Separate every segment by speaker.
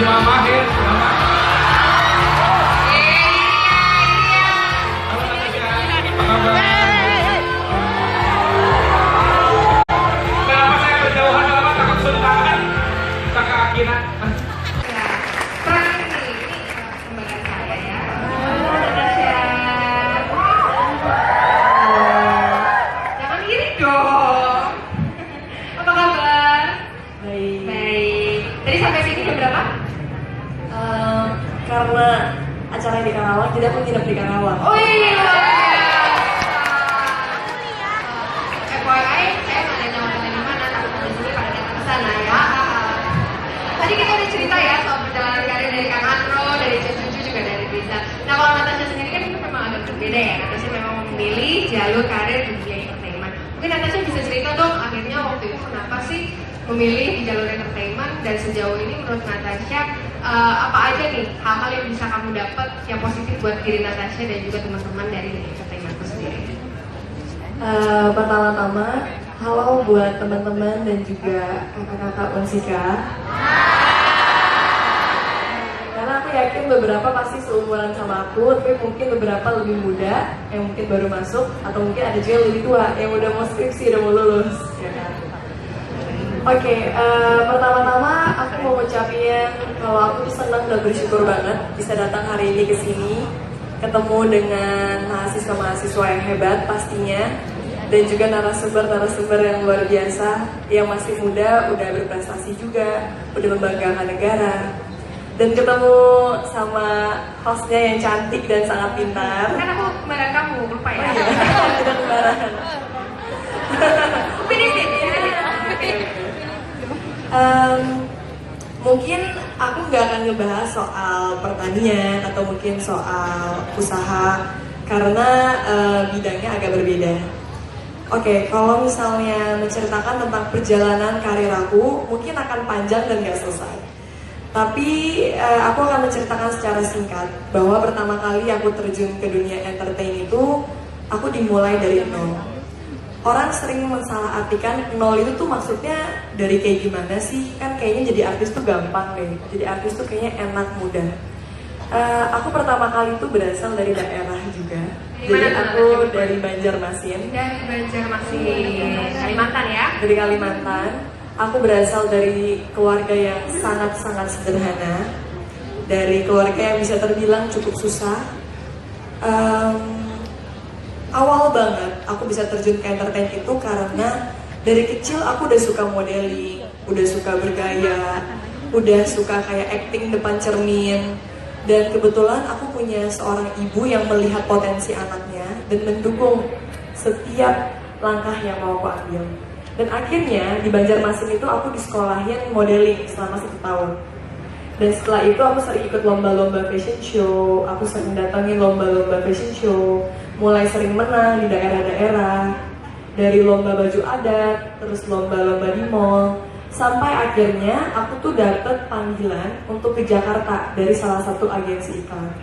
Speaker 1: Mama Mahir, Mama. Halo Natasha, apa kabar? Kenapa saya berjauhan lama takut suntangan? Kakak Akina.
Speaker 2: Terakhir nih, ini kembaran saya ya. Natasha. Jangan iri dong. Apa kabar?
Speaker 3: Baik.
Speaker 2: Baik. Tadi sampai sini jam berapa?
Speaker 3: Karena acara di Karawang, jadi aku nginep di Karawang.
Speaker 2: Oh iya, luar biasa. FYI, saya nggak nanya hotelnya di mana, tapi di sini pada datang ke sana ya. Tadi kita udah cerita ya soal perjalanan karir dari Kang Andro, dari Cucu juga dari Riza. Nah kalau Natasha sendiri kan itu memang agak berbeda ya. Natasha memang memilih jalur karir di dunia entertainment. Mungkin Natasha bisa cerita dong akhirnya waktu itu kenapa sih memilih di jalur entertainment dan sejauh ini menurut Natasha apa aja nih hal-hal yang bisa kamu dapat yang positif buat diri Natasha dan juga teman-teman dari entertainment itu sendiri?
Speaker 3: Pertama-tama, halo buat teman-teman dan juga kakak-kakak Unsika. Karena aku yakin beberapa pasti seumuran sama aku, tapi mungkin beberapa lebih muda yang mungkin baru masuk, atau mungkin ada juga yang lebih tua yang udah mau skripsi, udah mau lulus. Ya kan? Oke, pertama-tama aku mau ngucapin kalau aku tuh senang dan bersyukur banget bisa datang hari ini ke sini, ketemu dengan mahasiswa-mahasiswa yang hebat pastinya, dan juga narasumber-narasumber yang luar biasa yang masih muda, udah berprestasi juga, udah membanggakan negara, dan ketemu sama hostnya yang cantik dan sangat pintar.
Speaker 2: Kan aku kembaran kamu, lupa ya?
Speaker 3: Kita kembaran.
Speaker 2: Finish.
Speaker 3: Mungkin aku nggak akan ngebahas soal pertanian atau mungkin soal usaha karena bidangnya agak berbeda. Oke, kalau misalnya menceritakan tentang perjalanan karir aku, mungkin akan panjang dan nggak selesai. Tapi aku akan menceritakan secara singkat bahwa pertama kali aku terjun ke dunia entertain itu, aku dimulai dari nol. Orang sering mensalahartikan nol itu tuh maksudnya dari kayak gimana sih? Kan kayaknya jadi artis tuh gampang deh. Jadi artis tuh kayaknya enak, mudah. Aku pertama kali tuh berasal dari daerah juga. Jadi aku dari Banjarmasin.
Speaker 2: Dari Banjarmasin, Kalimantan ya?
Speaker 3: Dari Kalimantan. Aku berasal dari keluarga yang sangat-sangat sederhana. Dari keluarga yang bisa terbilang cukup susah. Awal banget aku bisa terjun ke entertain itu karena dari kecil aku udah suka modeling, udah suka bergaya, udah suka kayak acting depan cermin. Dan kebetulan aku punya seorang ibu yang melihat potensi anaknya dan mendukung setiap langkah yang mau aku ambil. Dan akhirnya di Banjarmasin itu aku disekolahin modeling selama 1 tahun. Dan setelah itu aku sering ikut lomba-lomba fashion show, aku sering datangin lomba-lomba fashion show, mulai sering menang di daerah-daerah, dari lomba baju adat, terus lomba-lomba di mall, sampai akhirnya aku tuh dapet panggilan untuk ke Jakarta dari salah satu agensi iklan.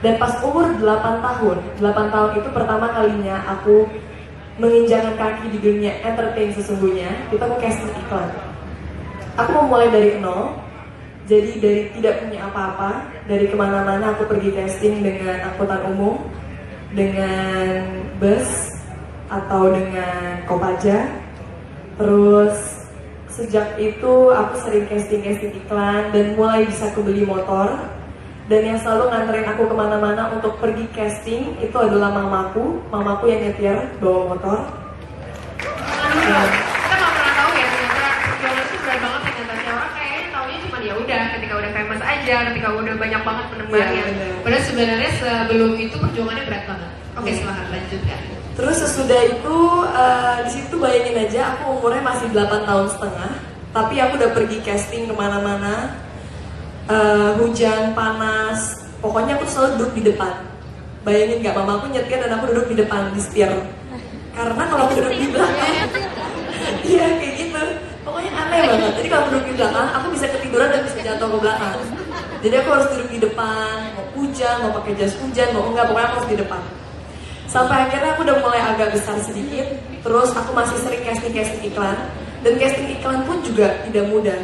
Speaker 3: Dan pas umur 8 tahun itu pertama kalinya aku menginjakkan kaki di dunia entertain sesungguhnya, itu aku casting iklan. Aku memulai dari nol. Jadi dari tidak punya apa-apa, dari kemana-mana aku pergi casting dengan angkutan umum, dengan bus, atau dengan Kopaja. Terus sejak itu aku sering casting iklan dan mulai bisa kebeli motor. Dan yang selalu nganterin aku kemana-mana untuk pergi casting itu adalah mamaku yang nyetir bawa motor.
Speaker 2: Kita nggak pernah tahu ya ternyata perjuangan itu berat banget ya Natasha. Orang kayaknya taunya cuma ya udah ketika udah famous aja, ketika udah banyak banget penebarnya. Padahal sebenarnya sebelum itu perjuangannya berat banget. Oke, silahkan lanjutkan.
Speaker 3: Terus sesudah itu di situ bayangin aja aku umurnya masih 8 tahun setengah, tapi aku udah pergi casting kemana-mana, hujan, panas, pokoknya aku selalu duduk di depan. Bayangin nggak, mama aku nyetir dan aku duduk di depan di setir. Karena kalau aku duduk di belakang, iya kayak gitu. Pokoknya aneh banget. Jadi kalau duduk di belakang, aku bisa ketiduran dan bisa jatuh ke belakang. Jadi aku harus duduk di depan, mau hujan, mau pakai jas hujan, mau enggak, pokoknya aku harus di depan. Sampai akhirnya aku udah mulai agak besar sedikit. Terus aku masih sering casting iklan. Dan casting iklan pun juga tidak mudah.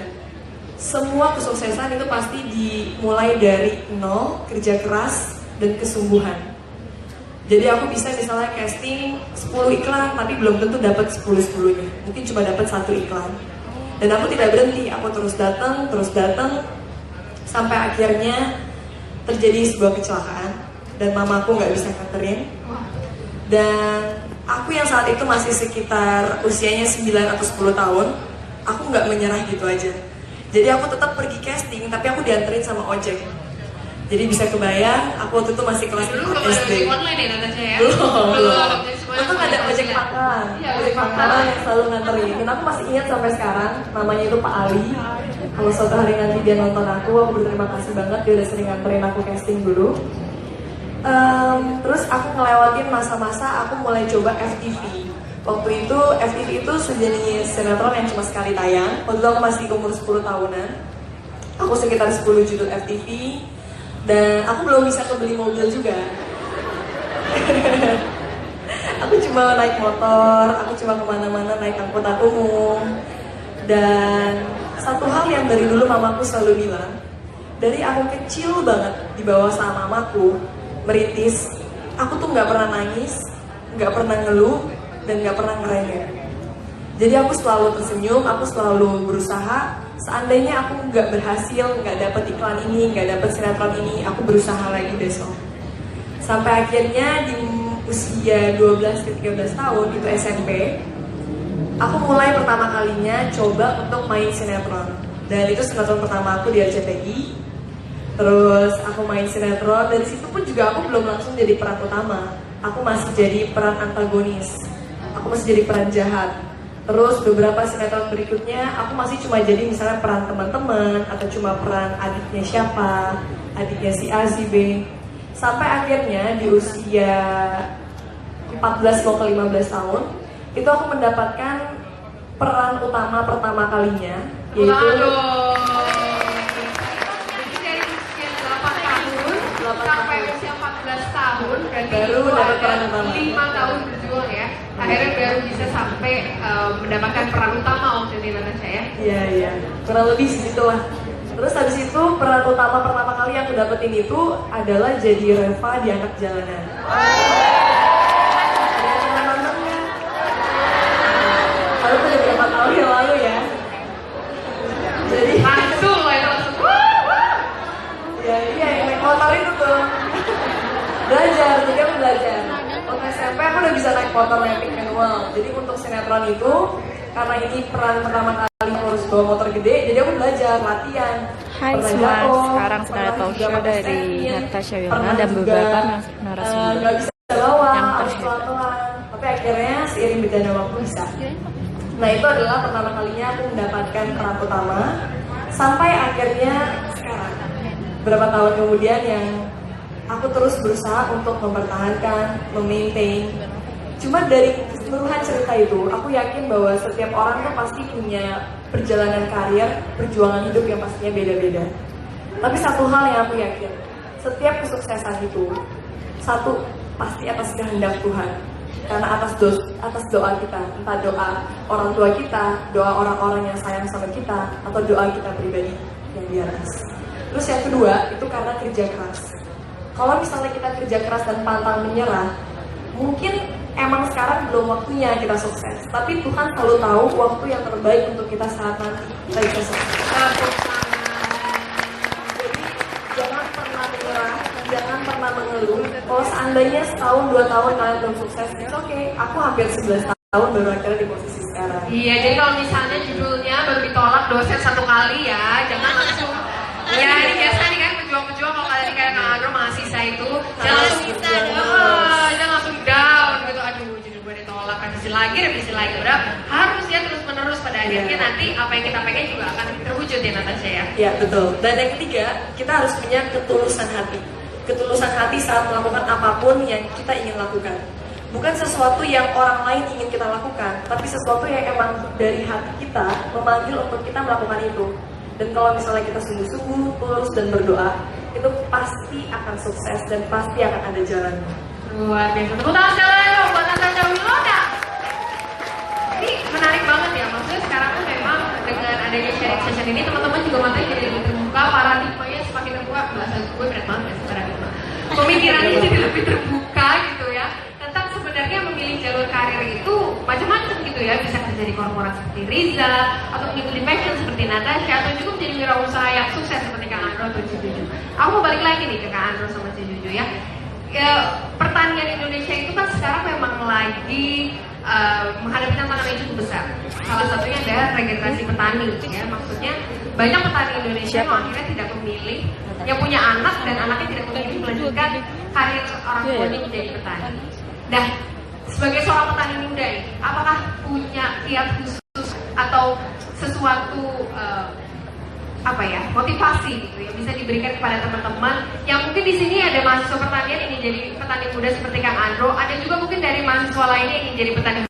Speaker 3: semua kesuksesan itu pasti dimulai dari nol, kerja keras, dan kesungguhan. Jadi aku bisa misalnya casting 10 iklan, tapi belum tentu dapat 10-10-nya. Mungkin cuma dapat 1 iklan. Dan aku tidak berhenti, aku terus datang, sampai akhirnya terjadi sebuah kecelakaan. Dan mamaku nggak bisa nganterin. Dan aku yang saat itu masih sekitar usianya 9 atau 10 tahun, aku nggak menyerah gitu aja. Jadi aku tetap pergi casting, tapi aku dianterin sama ojek. Jadi bisa kebayang, aku waktu itu masih kelas 4
Speaker 2: Dulu belum ada
Speaker 3: SD.
Speaker 2: ojek online ya Natasha ya?
Speaker 3: Belum.
Speaker 2: Jadi semuanya
Speaker 3: Untung ada ojek
Speaker 2: online.
Speaker 3: pangkalan.
Speaker 2: Iya,
Speaker 3: Ojek pangkalan yang selalu nganterin. Dan aku masih ingat sampai sekarang, namanya itu Pak Ali. Kalau suatu hari nanti dia nonton aku berterima kasih banget, dia udah sering nganterin aku casting dulu. Terus aku ngelewatin masa-masa aku mulai coba FTV. Waktu itu FTV itu sejenis sinetron yang cuma sekali tayang. Waktu itu aku masih umur 10 tahunan. Aku sekitar 10 judul FTV. Dan aku belum bisa kebeli mobil juga. Aku cuma naik motor, aku cuma kemana-mana naik angkutan umum. Dan satu hal yang dari dulu mamaku selalu bilang, dari aku kecil banget dibawa sama mamaku merintis, aku tuh nggak pernah nangis, nggak pernah ngeluh, dan nggak pernah ngerengek. Jadi aku selalu tersenyum, aku selalu berusaha. Seandainya aku nggak berhasil, nggak dapet iklan ini, nggak dapet sinetron ini, aku berusaha lagi besok. Sampai akhirnya di usia 12 ke 13 tahun, itu SMP, aku mulai pertama kalinya coba untuk main sinetron. Dan itu sinetron pertama aku di RCTI. Terus aku main sinetron, dari situ pun juga aku belum langsung jadi peran utama. Aku masih jadi peran antagonis, aku masih jadi peran jahat. Terus beberapa sinetron berikutnya aku masih cuma jadi misalnya peran teman-teman, atau cuma peran adiknya siapa, adiknya si A, si B. Sampai akhirnya di usia 14 mau ke 15 tahun, itu aku mendapatkan peran utama pertama kalinya, yaitu
Speaker 2: Dari usia 8 tahun sampai usia 14 tahun, berarti
Speaker 3: Baru
Speaker 2: itu
Speaker 3: dapat
Speaker 2: ada
Speaker 3: peran utama.
Speaker 2: 5 tahun berjuang ya. Akhirnya baru bisa sampai mendapatkan peran utama waktu itu Natasha ya.
Speaker 3: Iya, kurang lebih segitulah. Terus habis itu peran utama pertama kali yang aku dapetin itu adalah jadi Reva di Anak Jalanan. Ada yang pernah nonton nggak? Lalu udah berapa tahun yang lalu ya. Jadi
Speaker 2: Langsung loh itu langsung.
Speaker 3: iya yang naik motor itu tuh. Belajar, jadi aku belajar. Waktu SMP aku udah bisa naik motor matic manual. Jadi untuk sinetron itu, karena ini peran pertama kali harus bawa motor gede, jadi aku belajar, latihan.
Speaker 4: Hai
Speaker 3: Pernah
Speaker 4: semua,
Speaker 3: jatuh,
Speaker 4: sekarang sedang ada
Speaker 3: pernah
Speaker 4: talk
Speaker 3: juga
Speaker 4: show
Speaker 3: pakai
Speaker 4: dari
Speaker 3: stand-in,
Speaker 4: Natasha Wilna
Speaker 3: pernah
Speaker 4: dan
Speaker 3: juga,
Speaker 4: beberapa narasumber
Speaker 3: nggak bisa bawa,
Speaker 4: yang
Speaker 3: harus
Speaker 4: terhebat.
Speaker 3: pelan-pelan. Tapi akhirnya seiring berjalannya waktu bisa. Nah itu adalah pertama kalinya aku mendapatkan peran utama. Sampai akhirnya sekarang, berapa tahun kemudian yang aku terus berusaha untuk mempertahankan, memaintain. Cuma dari keseluruhan cerita itu, aku yakin bahwa setiap orang tuh pasti punya perjalanan karir, perjuangan hidup yang pastinya beda-beda. Tapi satu hal yang aku yakin, setiap kesuksesan itu, satu, pasti atas kehendak Tuhan. Karena atas doa kita, entah doa orang tua kita, doa orang-orang yang sayang sama kita, atau doa kita pribadi yang di atas. Terus yang kedua, itu karena kerja keras. Kalau misalnya kita kerja keras dan pantang menyerah, mungkin emang sekarang belum waktunya kita sukses. Tapi Tuhan selalu tahu waktu yang terbaik untuk kita saat nanti kita bisa sukses. Jadi jangan pernah menyerah, jangan pernah mengeluh. Kalau seandainya setahun, 2 tahun kalian belum sukses, it's okay. Aku hampir 11 tahun baru akhirnya di posisi sekarang.
Speaker 2: Iya, jadi kalau misalnya judulnya baru ditolak dosen 1 kali ya, jangan langsung. Ya, ini biasa nih kan pejuang-pejuang kalau kalian kayak Kang Agro mahasiswa itu, jangan langsung down gitu. Aduh, judul gue ditolak, revisi lagi. Udah harus ya terus menerus pada akhirnya nanti apa yang kita pengen juga akan terwujud ya Natasha ya.
Speaker 3: Ya betul. Dan yang ketiga, kita harus punya ketulusan hati. Ketulusan hati saat melakukan apapun yang kita ingin lakukan. Bukan sesuatu yang orang lain ingin kita lakukan, tapi sesuatu yang emang dari hati kita memanggil untuk kita melakukan itu. Dan kalau misalnya kita sungguh-sungguh, tulus dan berdoa, itu pasti akan sukses dan pasti akan ada jalannya.
Speaker 2: Luar biasa. Tepuk tangan sekali dong buat Natasha Wilona. Ini menarik banget ya, maksudnya sekarang tuh memang dengan adanya sharing session ini teman-teman juga matanya jadi lebih terbuka, paradigmanya semakin terbuka. Bahasa gue berat banget ya paradigma. Pemikirannya jadi lebih terbuka gitu ya. Tentang sebenarnya memilih jalur karir itu macam-macam gitu ya, bisa kerja di korporat seperti Riza, atau mengikuti passion seperti Natasha, atau juga menjadi wirausaha yang sukses seperti Kang Andro atau Juju. Aku mau balik lagi nih ke Kang Andro sama Juju ya. Pertanian Indonesia itu kan sekarang memang lagi menghadapi tantangan yang cukup besar. Salah satunya adalah regenerasi petani ya, maksudnya banyak petani Indonesia yang akhirnya tidak memilih, yang punya anak dan anaknya tidak memilih melanjutkan karir orang tuanya menjadi petani. Nah, sebagai seorang petani muda ini, apakah punya kiat khusus atau sesuatu motivasi gitu yang bisa diberikan kepada teman-teman yang mungkin di sini ada mahasiswa pertanian ingin jadi petani muda seperti Kang Andro, ada juga mungkin dari mahasiswa lainnya ingin jadi petani